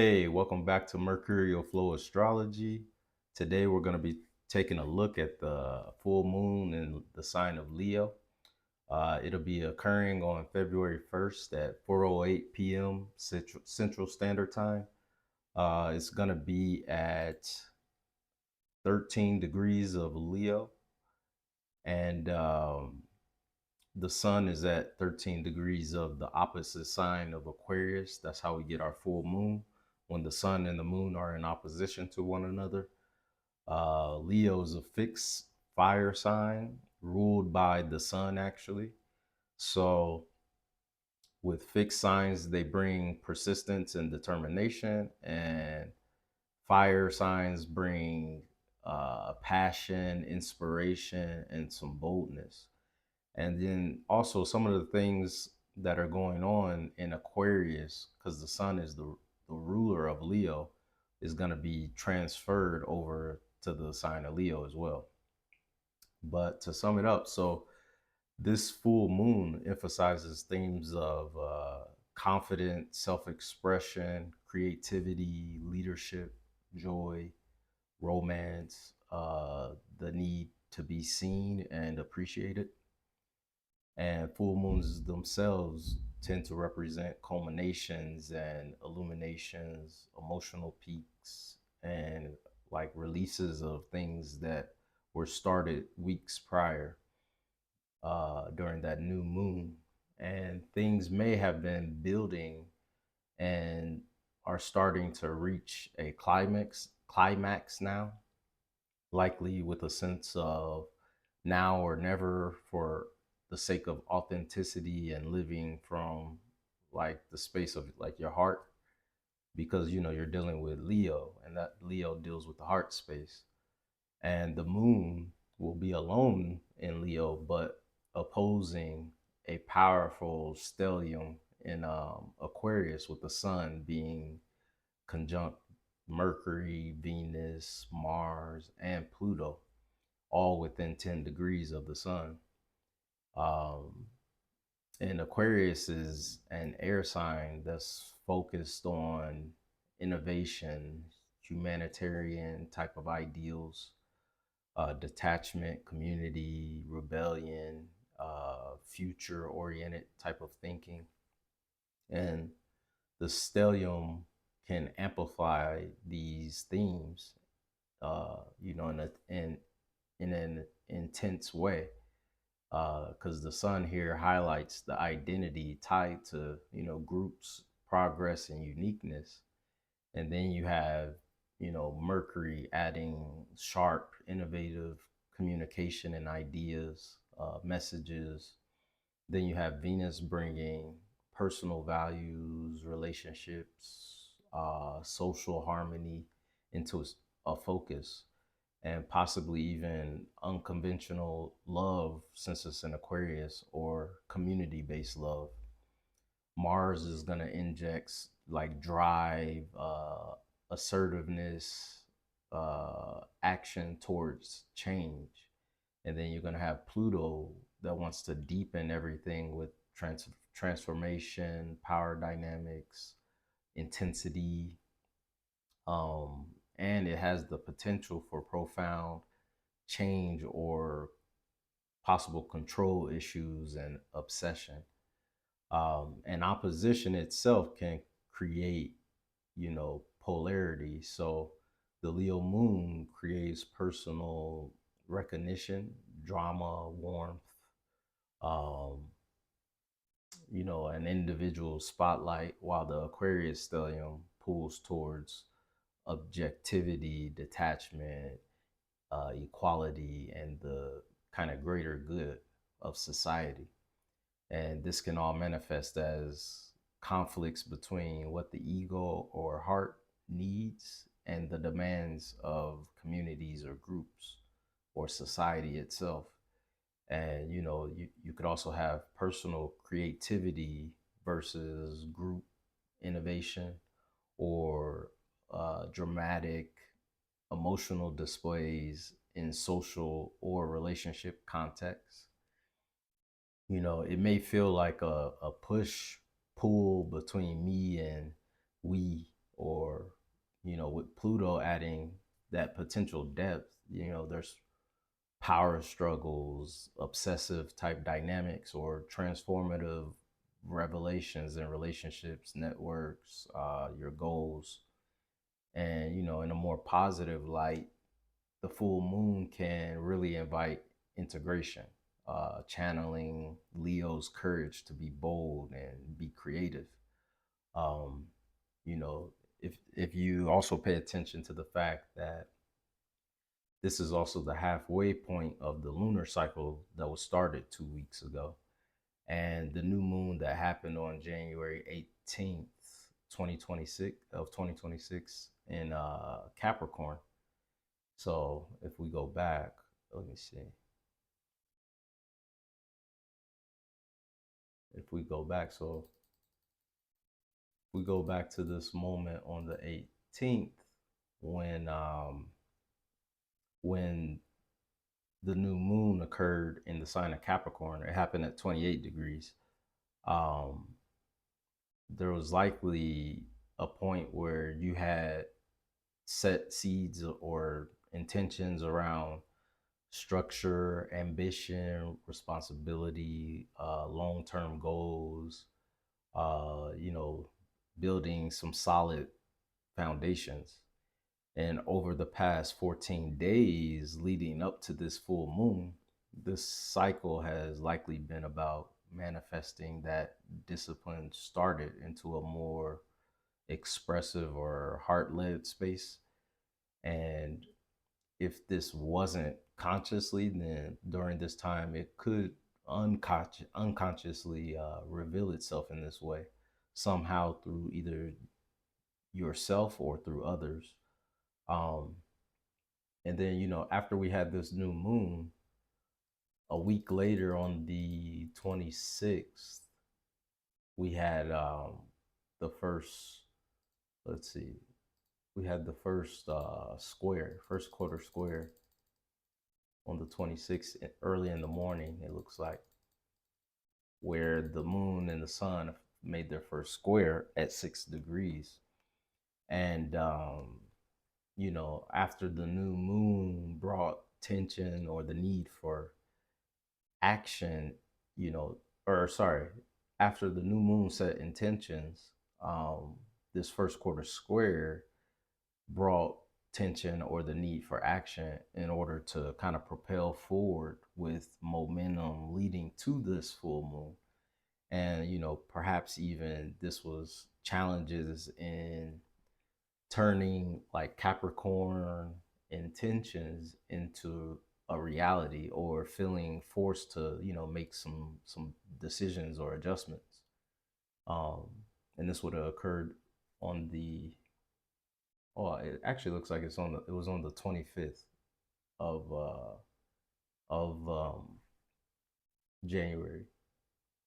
Hey, welcome back to Mercurial Flow Astrology. Today we're going to be taking a look at the full moon in the sign of Leo. It'll be occurring on February 1st at 4:08 p.m. Central Standard Time. It's going to be at 13 degrees of Leo, and the sun is at 13 degrees of the opposite sign of Aquarius. That's how we get our full moon, when the sun and the moon are in opposition to one another. Leo is a fixed fire sign ruled by the sun, actually. So, with fixed signs, they bring persistence and determination, and fire signs bring passion, inspiration, and some boldness. And then also some of the things that are going on in Aquarius, because the sun is the ruler of Leo, is going to be transferred over to the sign of Leo as well. But to sum it up, so this full moon emphasizes themes of confident self-expression, creativity, leadership, joy, romance, the need to be seen and appreciated. And full moons themselves tend to represent culminations and illuminations, emotional peaks, and like releases of things that were started weeks prior during that new moon. And things may have been building and are starting to reach a climax now, likely with a sense of now or never, for the sake of authenticity and living from like the space of like your heart, because you're dealing with Leo, and that Leo deals with the heart space. And the moon will be alone in Leo, but opposing a powerful stellium in Aquarius, with the sun being conjunct Mercury, Venus, Mars, and Pluto, all within 10 degrees of the sun. Um, and Aquarius is an air sign that's focused on innovation, humanitarian type of ideals, detachment, community, rebellion, future oriented type of thinking. And the stellium can amplify these themes, in an intense way, because the sun here highlights the identity tied to groups, progress, and uniqueness. And then you have Mercury adding sharp, innovative communication and ideas, messages. Then you have Venus bringing personal values, relationships, social harmony into a focus, and possibly even unconventional love, since it's in Aquarius, or community based love. Mars is going to inject like drive, assertiveness, action towards change. And then you're going to have Pluto that wants to deepen everything with transformation, power dynamics, intensity, um, and it has the potential for profound change or possible control issues and obsession. And opposition itself can create, polarity. So the Leo moon creates personal recognition, drama, warmth, um, an individual spotlight, while the Aquarius stellium pulls towards objectivity, detachment, equality, and the kind of greater good of society. And this can all manifest as conflicts between what the ego or heart needs and the demands of communities or groups or society itself. And you could also have personal creativity versus group innovation, or dramatic emotional displays in social or relationship contexts. It may feel like a push pull between me and we, or with Pluto adding that potential depth, there's power struggles, obsessive type dynamics, or transformative revelations in relationships, networks, your goals. And, in a more positive light, the full moon can really invite integration, channeling Leo's courage to be bold and be creative. Um, you know, if you also pay attention to the fact that this is also the halfway point of the lunar cycle that was started 2 weeks ago, and the new moon that happened on January 18th, 2026 in Capricorn. So if we go back, let me see. If we go back, so if we go back to this moment on the 18th, when when the new moon occurred in the sign of Capricorn, it happened at 28 degrees. Um, there was likely a point where you had set seeds or intentions around structure, ambition, responsibility, long-term goals, you know, building some solid foundations. And over the past 14 days leading up to this full moon, this cycle has likely been about manifesting that discipline started into a more expressive or heart-led space. And if this wasn't consciously, then during this time it could unconsciously reveal itself in this way, somehow through either yourself or through others. Um, and then, after we had this new moon, a week later on the 26th, we had the first, let's see, we had the first first quarter square on the 26th, early in the morning, it looks like, where the moon and the sun made their first square at 6 degrees. And, after the new moon brought tension or the need for action, or sorry, after the new moon set intentions, this first quarter square brought tension or the need for action in order to kind of propel forward with momentum leading to this full moon. And, perhaps even this was challenges in turning like Capricorn intentions into a reality, or feeling forced to, make some decisions or adjustments. Um, and this would have occurred on the it actually looks like it was on the 25th of January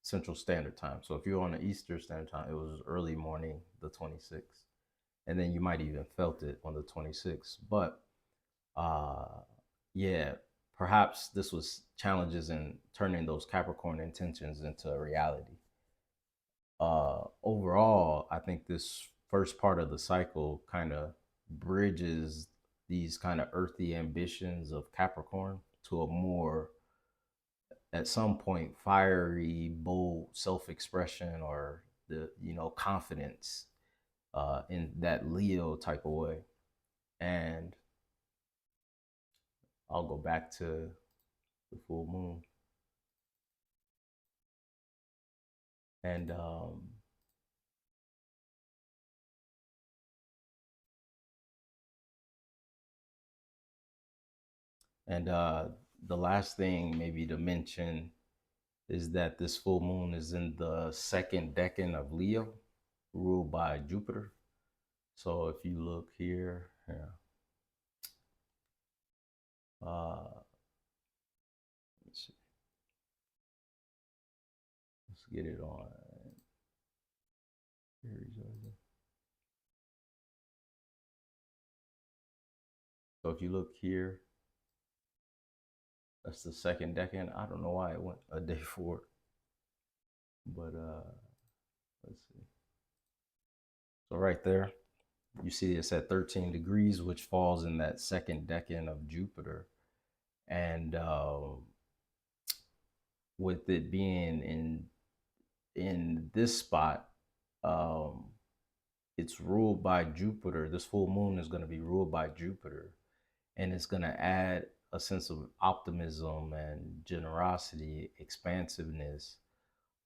Central Standard Time. So if you're on the Eastern Standard Time, it was early morning, the 26th. And then you might even felt it on the 26th. But yeah, perhaps this was challenges in turning those Capricorn intentions into a reality. Overall, I think this first part of the cycle kind of bridges these kind of earthy ambitions of Capricorn to a more, at some point, fiery, bold self-expression, or the, confidence in that Leo type of way. And I'll go back to the full moon. And the last thing maybe to mention is that this full moon is in the second decan of Leo, ruled by Jupiter. So if you look here, yeah, let's see, let's get it on Aries. So if you look here, that's the second decan. I don't know why it went a day forward, but let's see. So right there, You see it's at 13 degrees, which falls in that second decan of Jupiter. And with it being in this spot, um, it's ruled by Jupiter. This full moon is going to be ruled by Jupiter, and it's going to add a sense of optimism and generosity, expansiveness,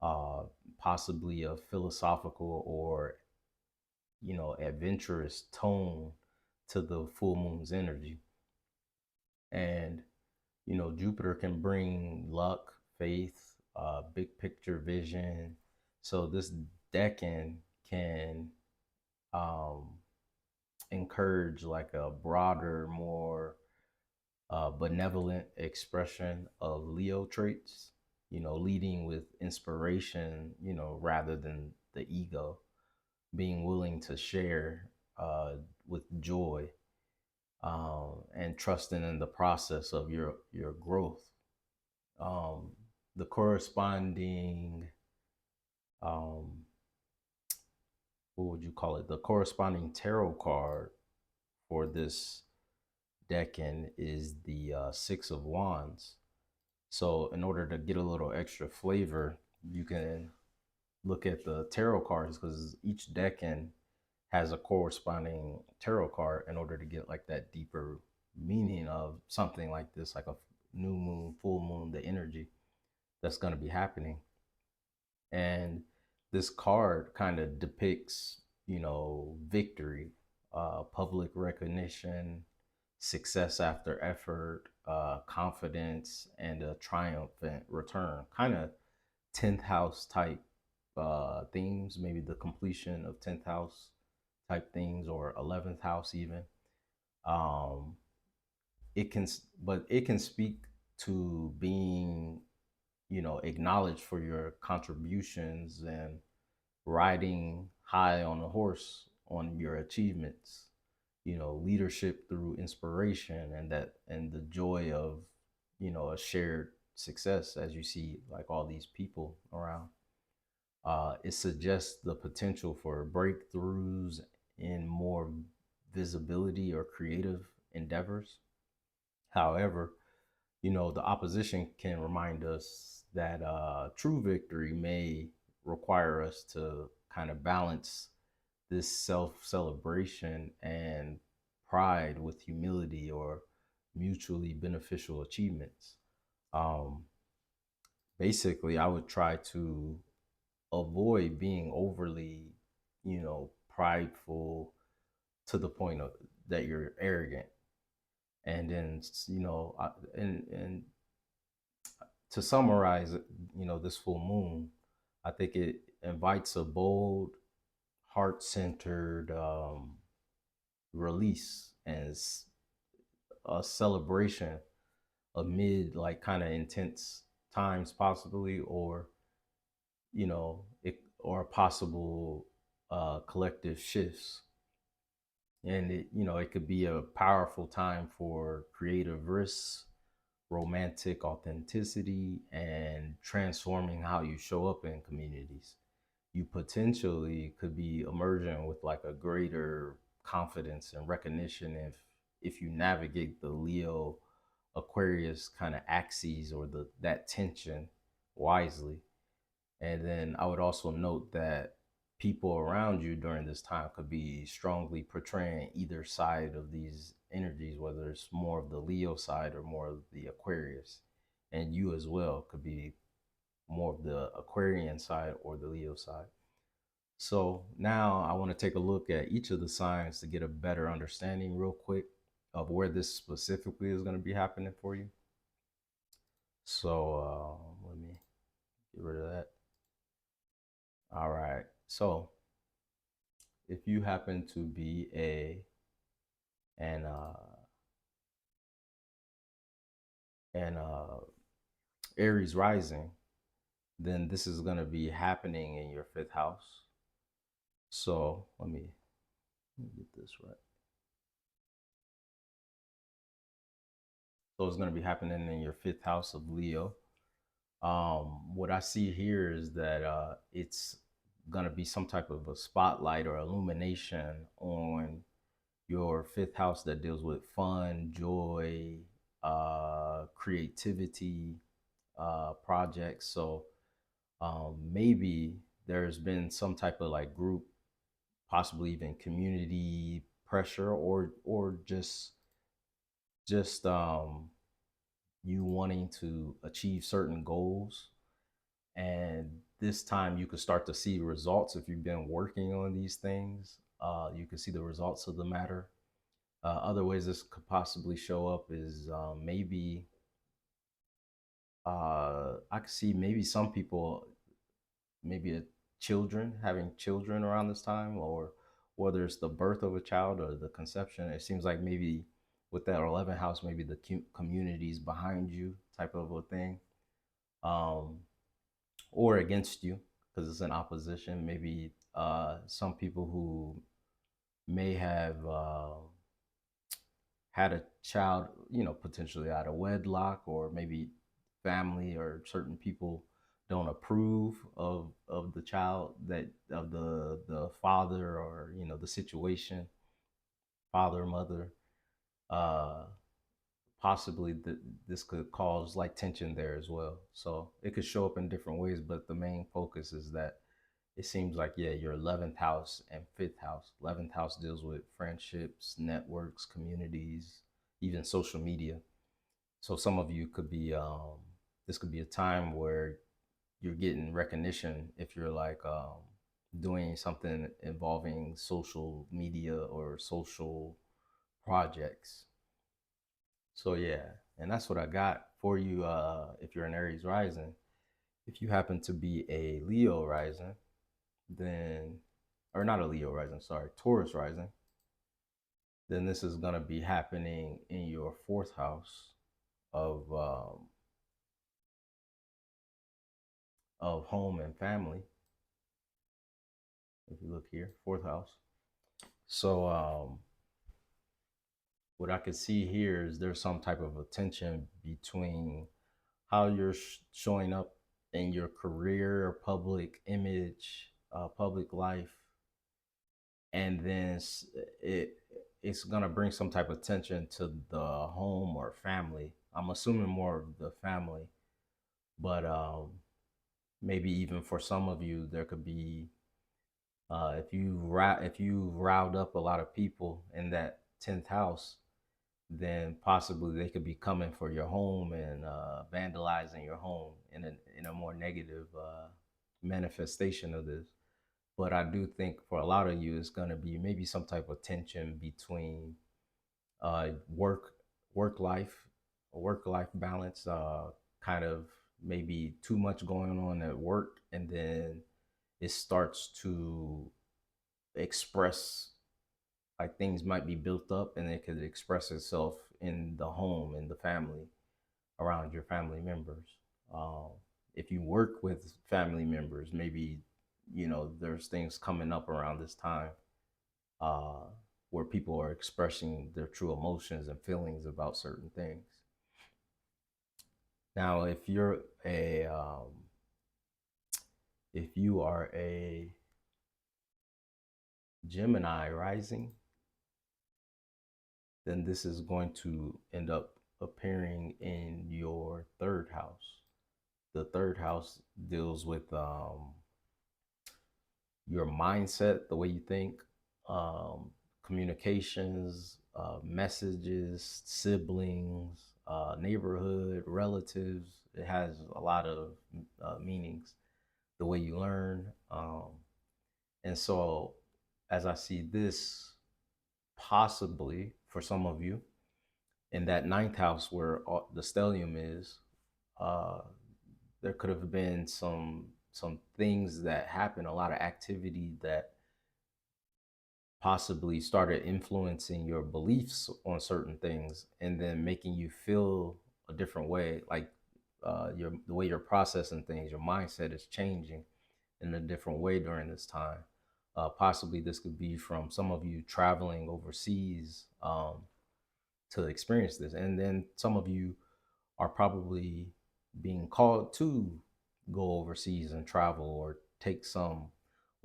uh, possibly a philosophical or adventurous tone to the full moon's energy. And Jupiter can bring luck, faith, big picture vision. So this decan can um, encourage like a broader, more benevolent expression of Leo traits, leading with inspiration, rather than the ego, being willing to share with joy, and trusting in the process of your growth. Um, the corresponding, um, what would you call it? The corresponding tarot card for this decan is the Six of Wands. So, in order to get a little extra flavor, you can look at the tarot cards because each decan has a corresponding tarot card in order to get like that deeper meaning of something like this, like a new moon, full moon, the energy that's going to be happening. And this card kind of depicts, victory, public recognition, success after effort, confidence, and a triumphant return. Kind of 10th house type themes, maybe the completion of 10th house type things, or 11th house even. Um, it can speak to being, acknowledged for your contributions and riding high on a horse on your achievements, leadership through inspiration, and the joy of, a shared success as you see like all these people around. It suggests the potential for breakthroughs in more visibility or creative endeavors. However, the opposition can remind us that true victory may require us to kind of balance this self celebration and pride with humility or mutually beneficial achievements. Um, Basically, I would try to avoid being overly, prideful to the point of that you're arrogant. And then, and to summarize, this full moon, I think it invites a bold, heart-centered release and a celebration amid like kind of intense times, possibly, or or possible collective shifts. And it could be a powerful time for creative risks, romantic authenticity, and transforming how you show up in communities. You potentially could be emerging with like a greater confidence and recognition if you navigate the Leo Aquarius kind of axes, or the that tension wisely. And then I would also note that people around you during this time could be strongly portraying either side of these energies, whether it's more of the Leo side or more of the Aquarius. And you as well could be more of the Aquarian side or the Leo side. So now I want to take a look at each of the signs to get a better understanding, real quick, of where this specifically is going to be happening for you. So let me get rid of that. All right. So if you happen to be an an Aries rising, then this is going to be happening in your fifth house. So let me get this right. So it's going to be happening in your fifth house of Leo. What I see here is that it's going to be some type of a spotlight or illumination on your fifth house that deals with fun, joy, creativity, projects. So maybe there's been some type of like group, possibly even community pressure, or just you wanting to achieve certain goals. And this time you could start to see results if you've been working on these things. You can see the results of the matter. Other ways this could possibly show up is maybe I could see maybe some people, maybe children, having children around this time, or whether it's the birth of a child or the conception. It seems like maybe with that 11th house, maybe the community's behind you type of a thing, um, or against you because it's an opposition. Maybe some people who may have had a child, potentially out of wedlock, or maybe family or certain people don't approve of the child, that of the father, or the situation, father, mother. uh Possibly this could cause like tension there as well. So it could show up in different ways, but the main focus is that it seems like, yeah, your 11th house and fifth house. 11th house deals with friendships, networks, communities, even social media. So some of you could be, this could be a time where you're getting recognition if you're like doing something involving social media or social projects. So yeah, and that's what I got for you. If you're an Aries rising, if you happen to be a Leo rising, then, or not a Leo rising, sorry, Taurus rising, then this is gonna be happening in your fourth house of home and family. If you look here, fourth house. So what I can see here is there's some type of a tension between how you're showing up in your career, public image, public life, and then it it's gonna bring some type of tension to the home or family. I'm assuming more of the family, but maybe even for some of you, there could be if you riled up a lot of people in that 10th house, then possibly they could be coming for your home and vandalizing your home in a more negative manifestation of this. But I do think for a lot of you, it's going to be maybe some type of tension between uh, work work life balance, kind of maybe too much going on at work, and then it starts to express, like things might be built up and it could express itself in the home, in the family, around your family members. Um, if you work with family members, maybe there's things coming up around this time uh, where people are expressing their true emotions and feelings about certain things. Now, if you are a Gemini rising, then this is going to end up appearing in your third house. The third house deals with your mindset, the way you think, communications, messages, siblings, neighborhood, relatives. It has a lot of meanings. The way you learn, and so as I see this, possibly for some of you in that ninth house where the stellium is, uh, there could have been some things that happened, a lot of activity that possibly started influencing your beliefs on certain things, and then making you feel a different way, like the way you're processing things, your mindset is changing in a different way during this time. Possibly this could be from some of you traveling overseas to experience this, and then some of you are probably being called to go overseas and travel or take some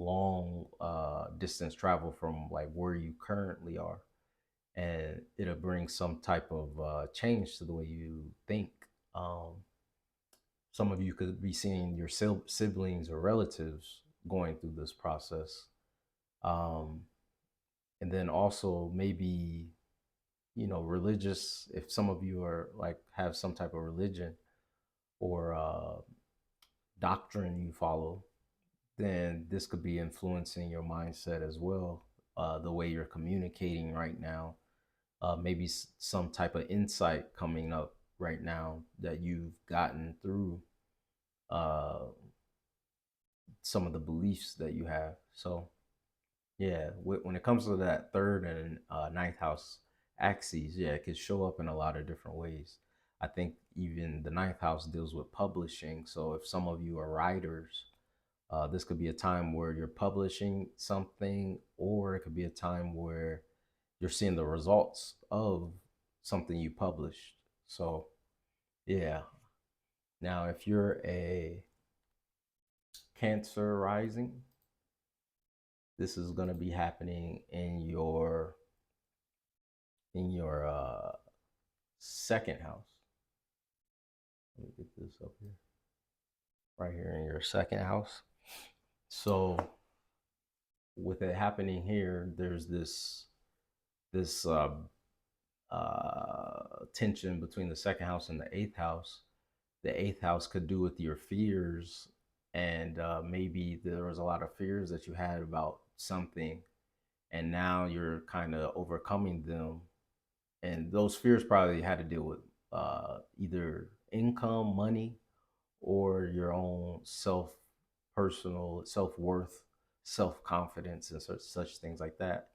long distance travel from like where you currently are, and it'll bring some type of change to the way you think. Um, some of you could be seeing your siblings or relatives going through this process. Um, and then also maybe, religious, if some of you are like have some type of religion or doctrine you follow, then this could be influencing your mindset as well. The way you're communicating right now, maybe some type of insight coming up right now that you've gotten through uh, some of the beliefs that you have. So, yeah, when it comes to that third and ninth house axes, yeah, it could show up in a lot of different ways. I think even the ninth house deals with publishing. So, if some of you are writers, this could be a time where you're publishing something, or it could be a time where you're seeing the results of something you published. So, yeah. Now, if you're a Cancer rising, this is going to be happening in your second house. Let me get this up here. Right here in your second house. So, with it happening here, there's this tension between the second house and the eighth house. The eighth house could do with your fears, and maybe there was a lot of fears that you had about something, and now you're kind of overcoming them. And those fears probably had to deal with either income, money, or your own personal self worth, self confidence, and such things like that.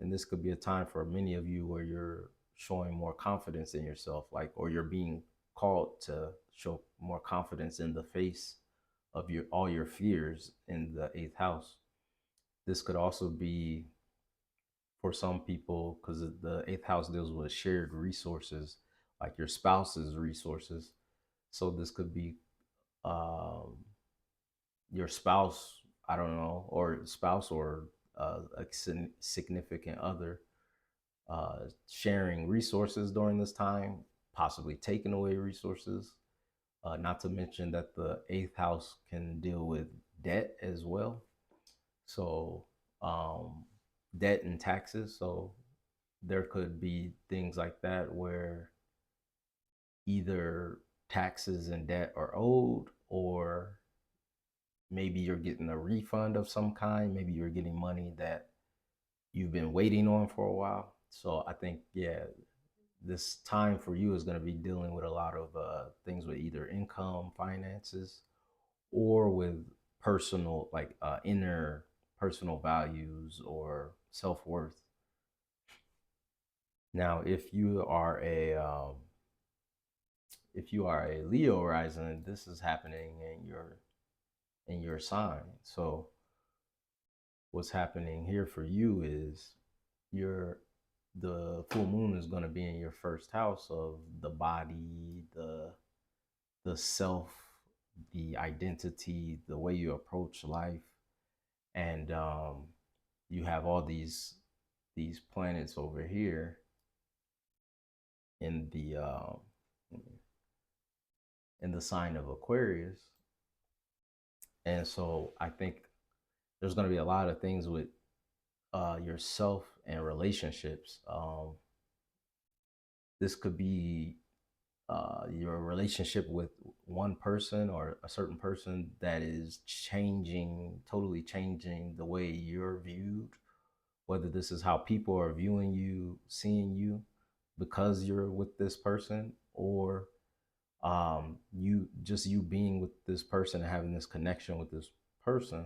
And this could be a time for many of you where you're showing more confidence in yourself, like, or you're being called to show more confidence in the face of your all your fears in the eighth house. This could also be for some people because the eighth house deals with shared resources, like your spouse's resources. So this could be um, your spouse, I don't know, or spouse or a significant other sharing resources during this time, possibly taking away resources. Not to mention that the eighth house can deal with debt as well. So, um, debt and taxes. So, there could be things like that where either taxes and debt are owed, or maybe you're getting a refund of some kind. Maybe you're getting money that you've been waiting on for a while. So I think, yeah, this time for you is going to be dealing with a lot of things with either income, finances, or with personal, like inner personal values or self worth. Now, if you are a Leo rising, this is happening in your sign. So what's happening here for you is your the full moon is going to be in your first house of the body, the self, the identity, the way you approach life, and you have all these planets over here in the sign of Aquarius. And so I think there's going to be a lot of things with yourself and relationships. This could be your relationship with one person or a certain person that is totally changing the way you're viewed, whether this is how people are viewing you, seeing you because you're with this person, or you being with this person and having this connection with this person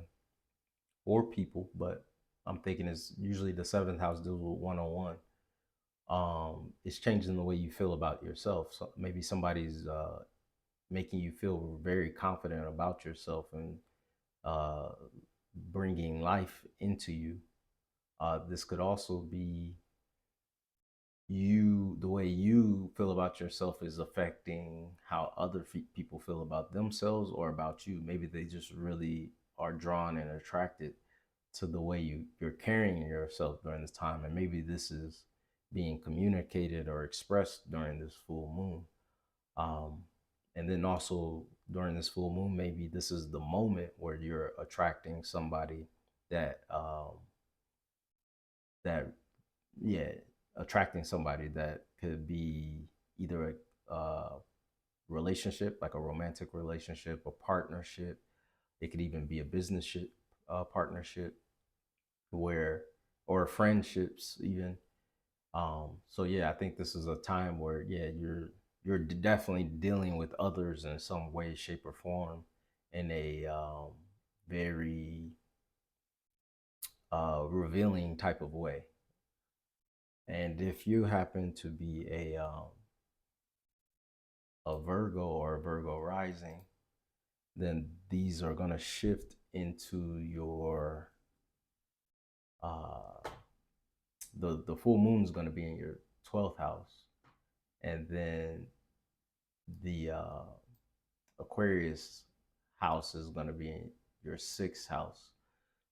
or people. But I'm thinking it's usually the seventh house deals with one-on-one. It's changing the way you feel about yourself. So maybe somebody's making you feel very confident about yourself and uh, bringing life into you. This could also be the way you feel about yourself is affecting how other people feel about themselves or about you. Maybe they just really are drawn and attracted to the way you're carrying yourself during this time. And maybe this is being communicated or expressed during this full moon. And then also during this full moon, maybe this is the moment where you're attracting somebody that that yeah, attracting somebody that could be either a relationship, like a romantic relationship, a partnership. It could even be a business partnership, where or friendships even. So yeah, I think this is a time where you're definitely dealing with others in some way, shape, or form in a very revealing type of way. And if you happen to be a Virgo or a Virgo rising, then these are going to shift into your uh, the full moon is going to be in your 12th house, and then the Aquarius house is going to be in your 6th house.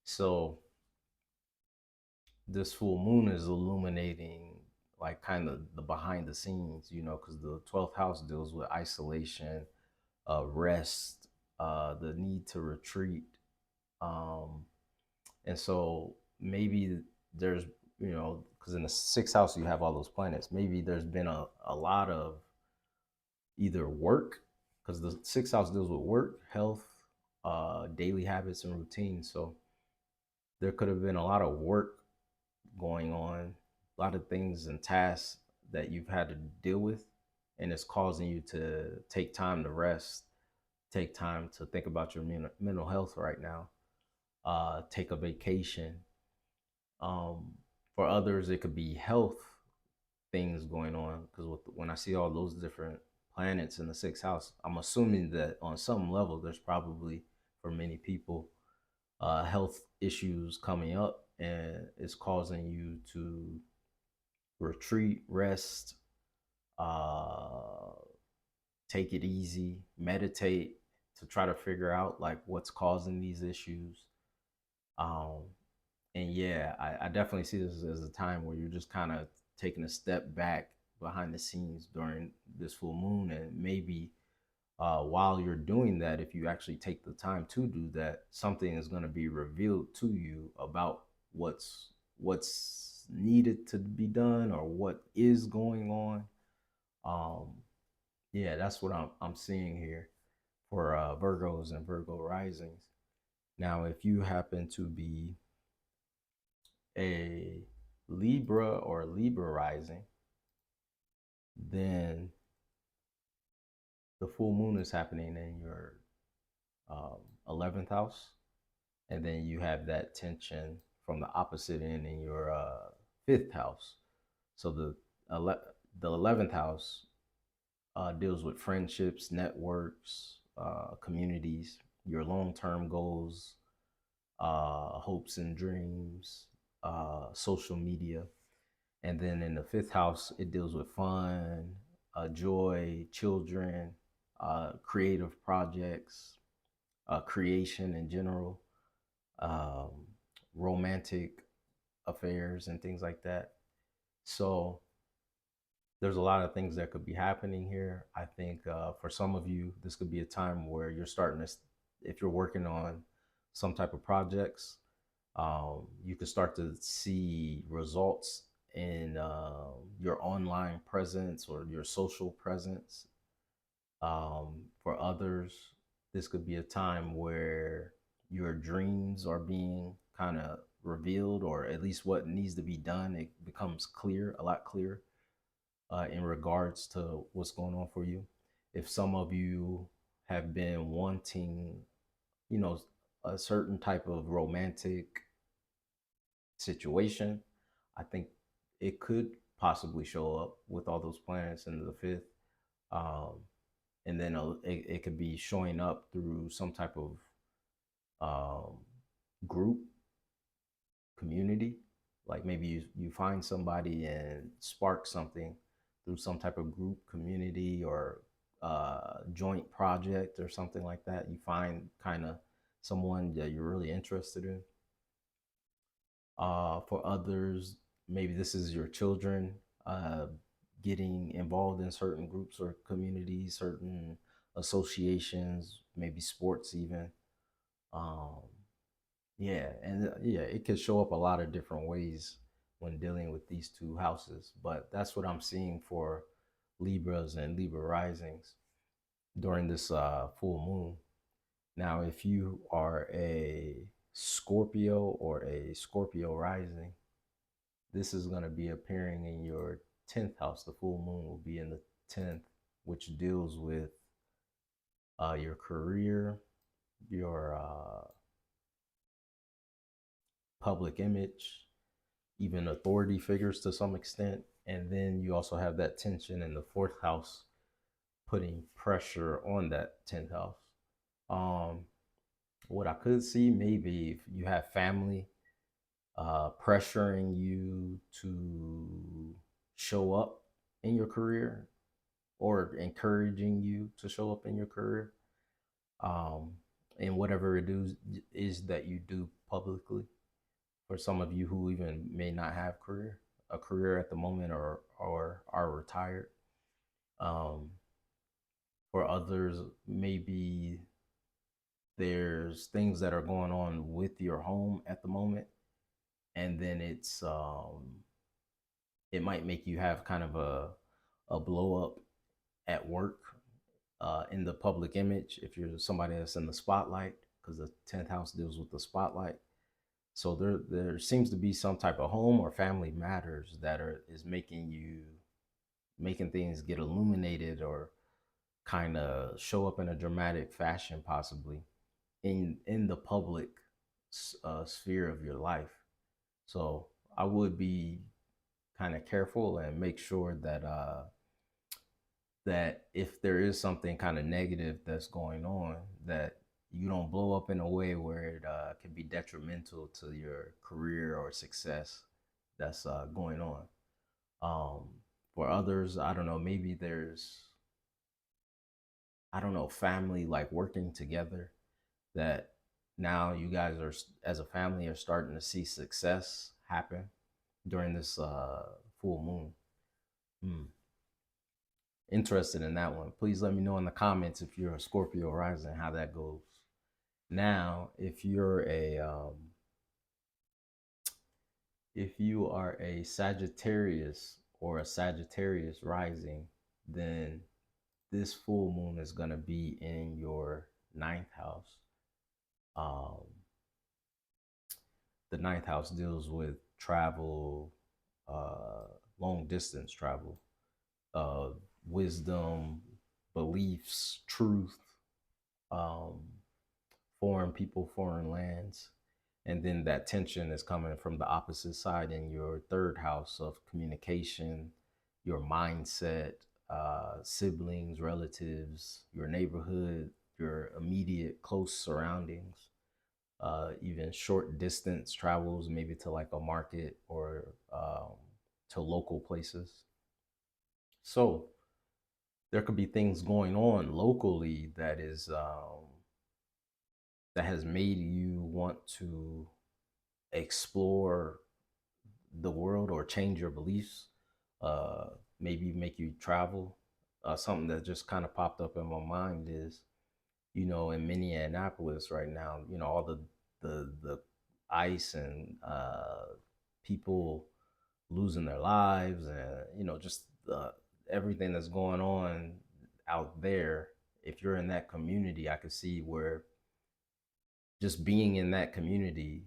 So this full moon is illuminating like kind of the behind the scenes, because the 12th house deals with isolation, rest, the need to retreat. Um, and so maybe there's, because in the 6th house you have all those planets, maybe there's been a lot of either work, because the 6th house deals with work, health, daily habits, and routines. So there could have been a lot of work going on, a lot of things and tasks that you've had to deal with, and it's causing you to take time to rest, take time to think about your mental health right now, take a vacation. Um, for others, it could be health things going on, because when I see all those different planets in the 6th house, I'm assuming that on some level, there's probably for many people health issues coming up, and it's causing you to retreat, rest, uh, take it easy, meditate to try to figure out like what's causing these issues. Um, and yeah, I definitely see this as a time where you're just kind of taking a step back behind the scenes during this full moon, and maybe while you're doing that, if you actually take the time to do that, something is going to be revealed to you about what's needed to be done or what is going on. Um, yeah, that's what I'm seeing here for Virgos and Virgo risings. Now, if you happen to be a Libra or Libra rising, then the full moon is happening in your 11th house, and then you have that tension from the opposite end in your 5th house. So the 11th house deals with friendships, networks, communities, your long-term goals, hopes and dreams, social media. And then in the 5th house, it deals with fun, joy, children, creative projects, creation in general, um, romantic affairs, and things like that. So there's a lot of things that could be happening here. I think for some of you, this could be a time where you're starting to, if you're working on some type of projects, you could start to see results in your online presence or your social presence. For others, this could be a time where your dreams are being kind of revealed, or at least what needs to be done. It becomes clear, a lot clearer in regards to what's going on for you. If some of you have been wanting, you know, a certain type of romantic situation, I think it could possibly show up with all those planets in the 5th. Um, and then it could be showing up through some type of um, group community. Like maybe you find somebody and spark something through some type of group community or joint project or something like that. You find kind of someone that you're really interested in. For others, maybe this is your children uh, getting involved in certain groups or communities, certain associations, maybe sports even. Um, yeah, and yeah, it could show up a lot of different ways when dealing with these two houses. But that's what I'm seeing for Libras and Libra risings during this full moon. Now, if you are a Scorpio or a Scorpio rising, this is going to be appearing in your 10th house. The full moon will be in the 10th, which deals with your career, your public image, even authority figures to some extent. And then you also have that tension in the 4th house, putting pressure on that 10th house. Um, what I could see, maybe if you have family pressuring you to show up in your career or encouraging you to show up in your career, um, in whatever it is that you do publicly. For some of you who even may not have a career at the moment, or are retired. Um, for others, maybe there's things that are going on with your home at the moment, and then it might make you have kind of a blow up at work, in the public image if you're somebody that's in the spotlight, because the 10th house deals with the spotlight. So there seems to be some type of home or family matters that is making things get illuminated, or kind of show up in a dramatic fashion, possibly in the public sphere of your life. So I would be kind of careful and make sure that if there is something kind of negative that's going on, that you don't blow up in a way where it can be detrimental to your career or success that's going on. Um, for others, I don't know, maybe there's, I don't know, family like working together, that now you guys are, as a family, are starting to see success happen during this full moon. Hmm. Interested in that one. Please let me know in the comments if you're a Scorpio rising, how that goes. Now, if you are a Sagittarius or a Sagittarius rising, then this full moon is going to be in your ninth house. Um, the ninth house deals with travel, uh, long distance travel, uh, wisdom, beliefs, truth, um, foreign people, foreign lands. And then that tension is coming from the opposite side in your third house of communication, your mindset, siblings, relatives, your neighborhood, your immediate close surroundings, even short distance travels, maybe to like a market, or to local places. So there could be things going on locally that has made you want to explore the world or change your beliefs, uh, maybe make you travel. Something that just kind of popped up in my mind is, in Minneapolis right now, all the ice and people losing their lives, and just everything that's going on out there. If you're in that community, I could see where just being in that community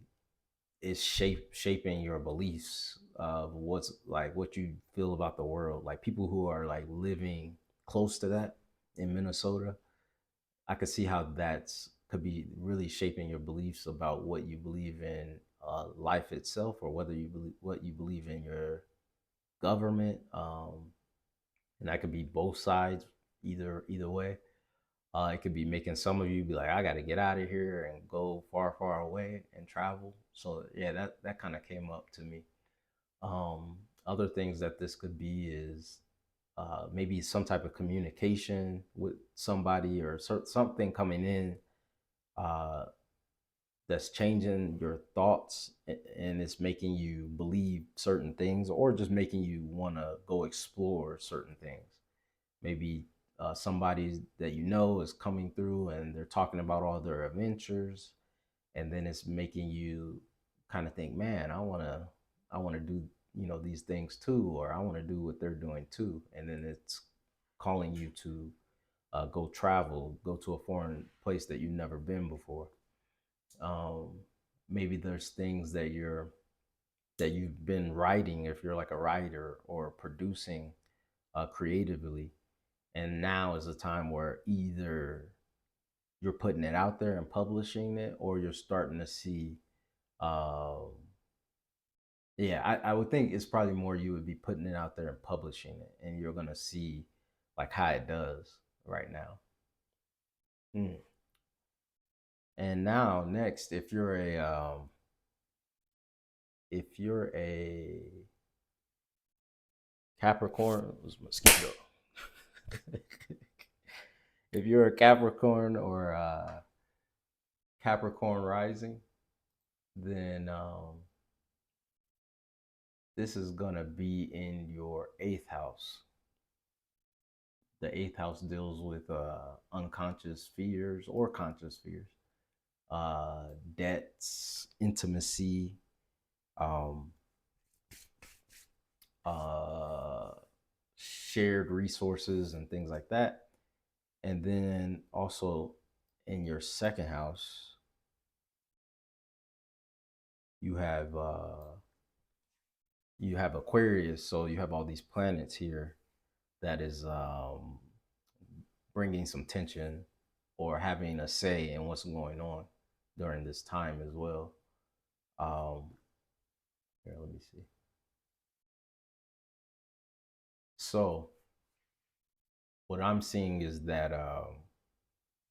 is shaping your beliefs of what's like what you feel about the world. Like people who are like living close to that in Minnesota, I could see how that's could be really shaping your beliefs about what you believe in, life itself, or whether you believe what you believe in your government. And that could be both sides, either way. It could be making some of you be like, I got to get out of here and go far, far away and travel. So yeah, that kind of came up to me. Other things that this could be is maybe some type of communication with somebody, or something coming in, uh, that's changing your thoughts, and it's making you believe certain things, or just making you want to go explore certain things. Maybe somebody that you know is coming through and they're talking about all their adventures, and then it's making you kind of think, man, I want to do, these things too, or I want to do what they're doing too. And then it's calling you to go travel, go to a foreign place that you've never been before. um, Maybe there's things that you've been writing, if you're like a writer or producing creatively, and now is a time where either you're putting it out there and publishing it, or you're starting to see, um, yeah, I would think it's probably more you would be putting it out there and publishing it, and you're gonna see like how it does right now. Mm. And now next, if you're a Capricorn, was mosquito. If you're a Capricorn or Capricorn rising, then this is gonna be in your eighth house. The eighth house deals with unconscious fears or conscious fears, debts, intimacy, um, uh, shared resources, and things like that. And then also in your second house, you have Aquarius, so you have all these planets here that is bringing some tension or having a say in what's going on during this time as well. Um, Here, let me see. So what I'm seeing is that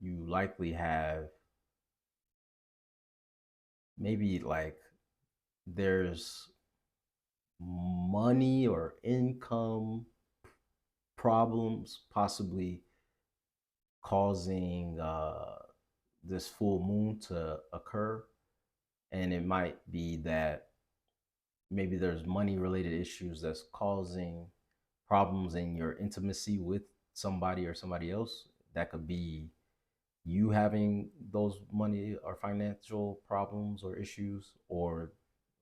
you likely have maybe like there's money or income problems possibly causing this full moon to occur. And it might be that maybe there's money related issues that's causing problems in your intimacy with somebody or somebody else. That could be you having those money or financial problems or issues, or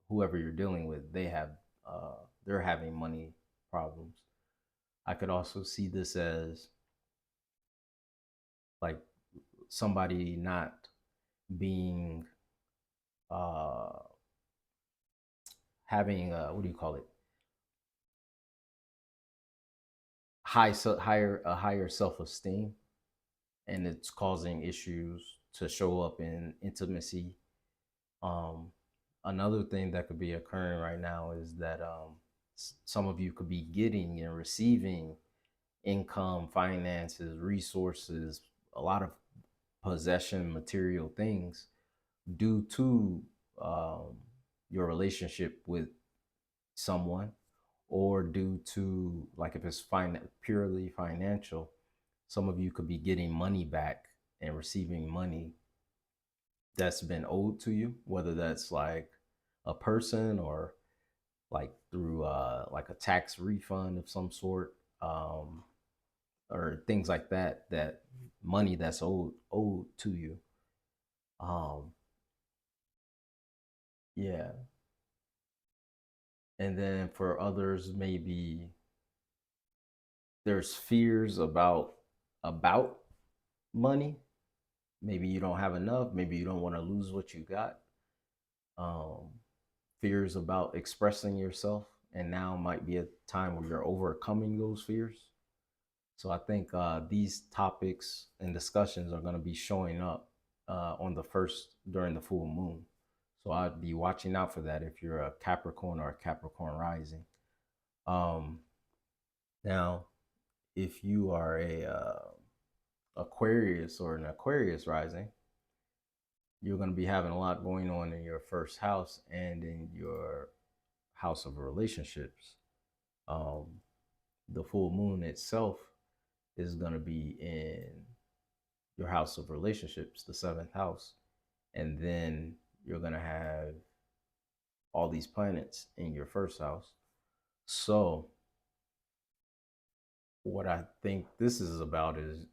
whoever you're dealing with, they're having money problems. I could also see this as like somebody not being uh having what do you call it, higher self-esteem, and it's causing issues to show up in intimacy. um Another thing that could be occurring right now is that some of you could be getting and receiving income, finances, resources, a lot of possession, material things due to um, your relationship with someone, or due to, like, if it's purely financial, some of you could be getting money back and receiving money that's been owed to you, whether that's like a person, or like through like a tax refund of some sort, or things like that, that money that's owed to you. um yeah. And then for others, maybe there's fears about money. Maybe you don't have enough, maybe you don't want to lose what you got. um Fears about expressing yourself, and now might be a time where you're overcoming those fears. So I think these topics and discussions are going to be showing up on the first, during the full moon. So I'd be watching out for that if you're a Capricorn or a Capricorn rising. Um, Now, if you are a Aquarius or an Aquarius rising, you're going to be having a lot going on in your first house and in your house of relationships. Um, the full moon itself is going to be in your house of relationships, the seventh house. And then you're going to have all these planets in your first house. So what I think this is about is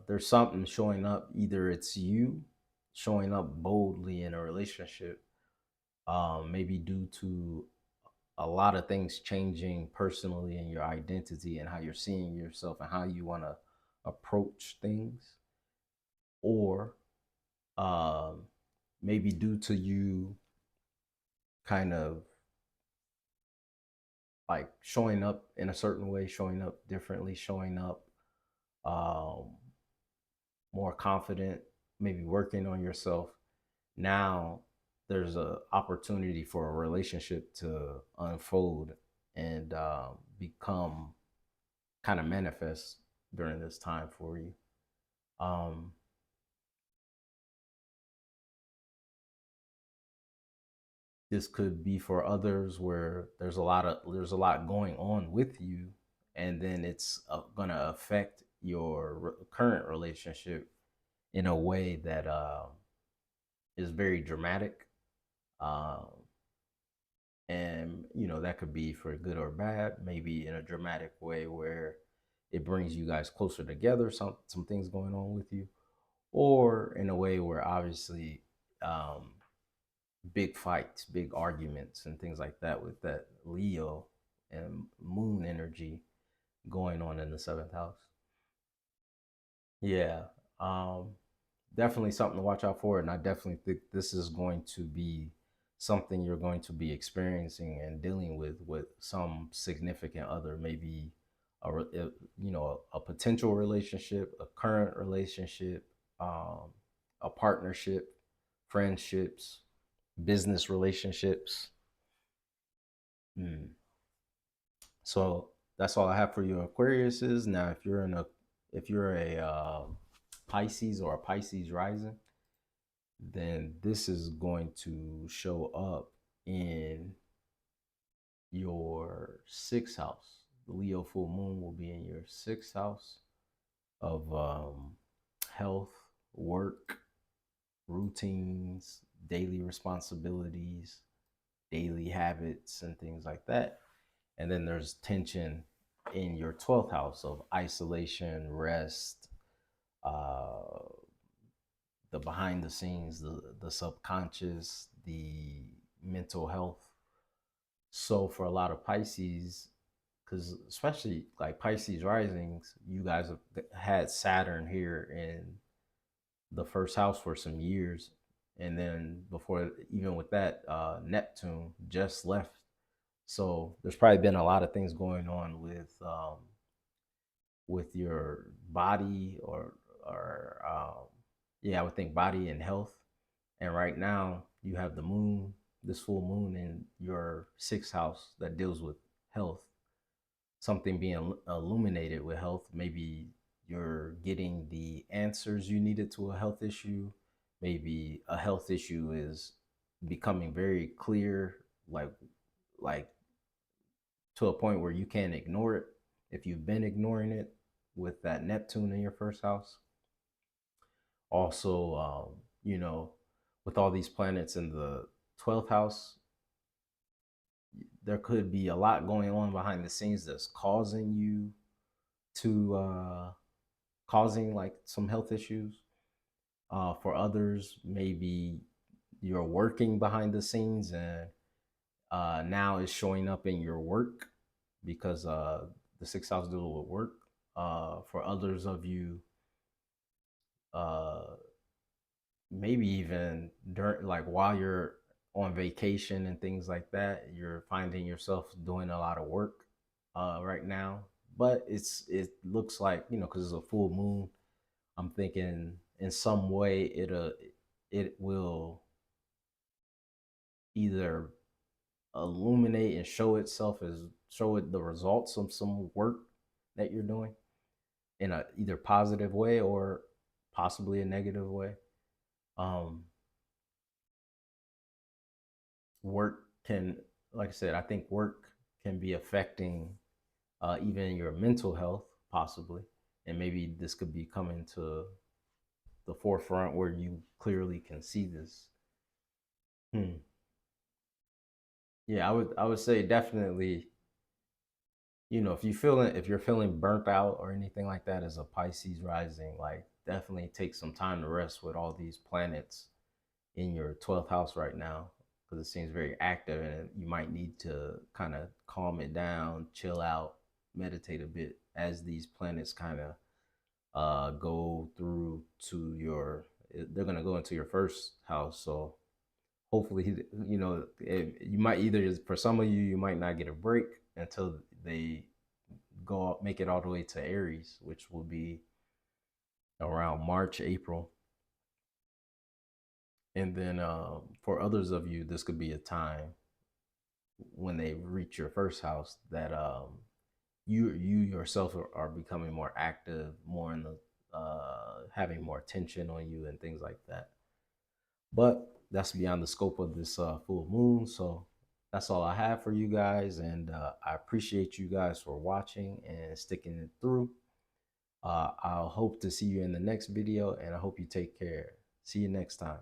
there's something showing up. Either it's you showing up boldly in a relationship, maybe due to a lot of things changing personally in your identity and how you're seeing yourself and how you want to approach things, or maybe due to you kind of like showing up in a certain way, showing up differently, showing up um, more confident, maybe working on yourself. Now there's a opportunity for a relationship to unfold and become kind of manifest during this time for you. Um, this could be for others where there's a lot going on with you, and then it's going to affect your current relationship in a way that is very dramatic. Um, and that could be for good or bad, maybe in a dramatic way where it brings you guys closer together, some things going on with you, or in a way where obviously um, big fights, big arguments, and things like that with that Leo and Moon energy going on in the seventh house. Yeah, um, definitely something to watch out for, and I definitely think this is going to be something you're going to be experiencing and dealing with some significant other, maybe a potential relationship, a current relationship, um, a partnership, friendships, business relationships. Mm. So that's all I have for you, Aquarius. Is now if you're a Pisces or a Pisces rising, then this is going to show up in your sixth house. The Leo full moon will be in your sixth house of health, work, routines, daily responsibilities, daily habits, and things like that. And then there's tension in your 12th house of isolation, rest, uh, the behind the scenes, the subconscious, the mental health. So for a lot of Pisces, because especially like Pisces risings, you guys have had Saturn here in the first house for some years. And then before, even with that, Neptune just left. So there's probably been a lot of things going on with your body or yeah, I would think body and health. And right now you have the moon, this full moon in your sixth house that deals with health, something being illuminated with health. Maybe you're getting the answers you needed to a health issue. Maybe a health issue is becoming very clear, like to a point where you can't ignore it if you've been ignoring it with that Neptune in your first house. Also, with all these planets in the 12th house, there could be a lot going on behind the scenes that's causing you to causing like some health issues. For others, maybe you're working behind the scenes and now it's showing up in your work because the sixth house deals with work. For others of you, uh, maybe even during like while you're on vacation and things like that, you're finding yourself doing a lot of work right now. But it looks like because it's a full moon. I'm thinking in some way it will either illuminate and show it the results of some work that you're doing in a either positive way or possibly a negative way. Um, work can, like I said, I think work can be affecting even your mental health possibly, and maybe this could be coming to the forefront where you clearly can see this. Hmm. Yeah, I would say definitely, if you're feeling burnt out or anything like that as a Pisces rising, like definitely take some time to rest with all these planets in your 12th house right now, because it seems very active and you might need to kind of calm it down, chill out, meditate a bit as these planets kind of go through to they're going to go into your first house. So hopefully, you might either, for some of you, you might not get a break until they make it all the way to Aries, which will be around March, April. And then for others of you, this could be a time when they reach your first house that you yourself are becoming more active, more in the having more attention on you and things like that. But that's beyond the scope of this full moon. So that's all I have for you guys, and I appreciate you guys for watching and sticking it through. I'll hope to see you in the next video, and I hope you take care. See you next time.